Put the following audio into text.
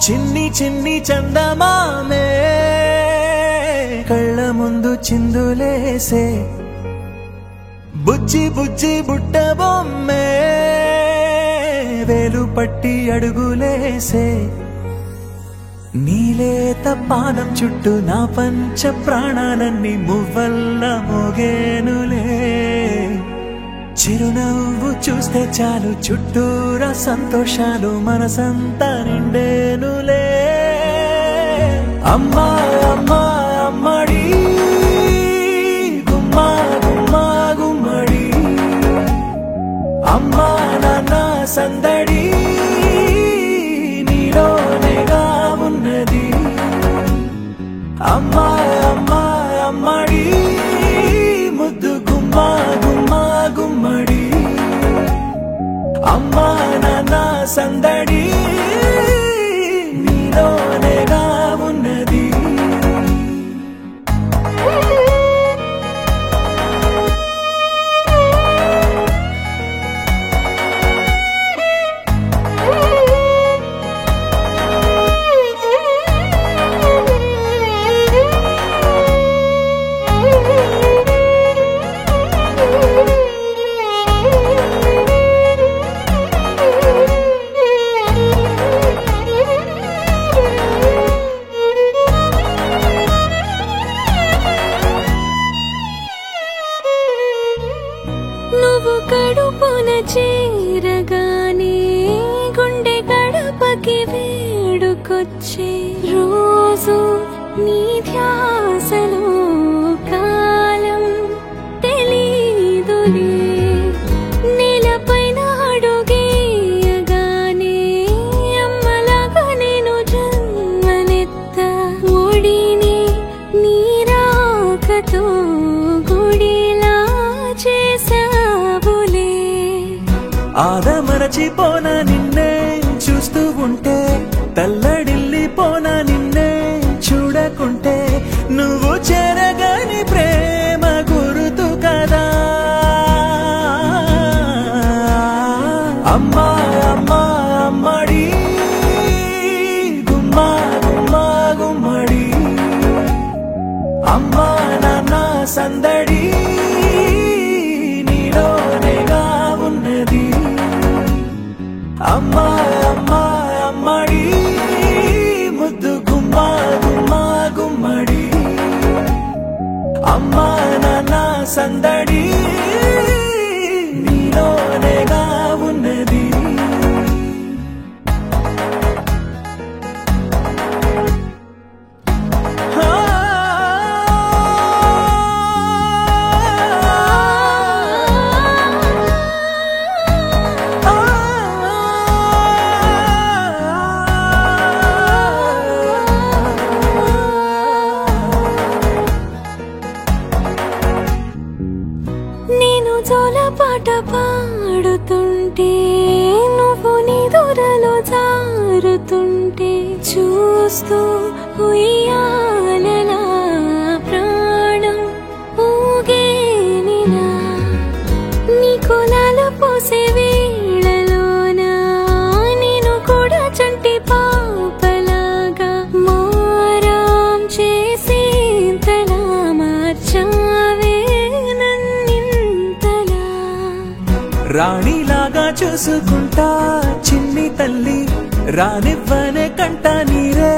చిన్ని చిన్ని చందమామే కళ్ళ ముందు చిందులేసే బుజ్జి బుజ్జి బుట్ట బొమ్మే వేలు పట్టి అడుగులేసే నీలేత పానం చుట్టూ నా పంచ ప్రాణాలన్నీ మువ్వల్ల మోగేనులే చిరునవ్వు చూస్తే చాలు చుట్టూరా సంతోషాలు మనసంతా నిండేనులే అమ్మా అమ్మా అమ్మడి గుమ్మా గుమ్మా గుమ్మడి అమ్మా నాన్న సందడి నీలోనేగా ఉన్నది అమ్మా అమ్మా అమ్మడి ముద్దు గుమ్మా గుమ్మా గుమ్మడి అమ్మా నాన్న సందడి నీలోనేగా ఉన్నది నువ్వు కడుపున చేరగానే గుండె గడపకి వేడుకొచ్చే రోజు నీ ధ్యాసలో కాలం తెలీదులే నేలపైన అడుగేయగానే అమ్మలాగా నేను జన్మనెత్త ఒడిని నీ రాకతో గుడిలా చేసావులే ఆదమరచిపోన నిన్నే చూస్తూ ఉంటే తల్లడిల్లిపోన నిన్నే చూడకుంటే నువ్వు చెరగని ప్రేమ గురుతు కదా అమ్మా అమ్మా అమ్మడి గుమ్మా గుమ్మా గుమ్మడి అమ్మా నాన్న సందడి నీలోనేగా ఉన్నది అమ్మా అమ్మా అమ్మడి ముద్దు గుమ్మా గుమ్మా గుమ్మడి అమ్మా నాన్న సందడి నీలోనేగా ఉన్నది నేను జోలపాట పాడుతుంటే నువ్వు నీ దూరలో జారుతుంటే చూస్తూ ఉయ్యాలలా ప్రాణం ఊగేనినా నీ కులాలు పోసే వేళలోన నేను కూడా చంటి పాపలాగా మారాం చేసేంతలా మార్చావే రాణిలాగా చూసుకుంటా చిన్ని తల్లి రానివ్వనే కంట నీరే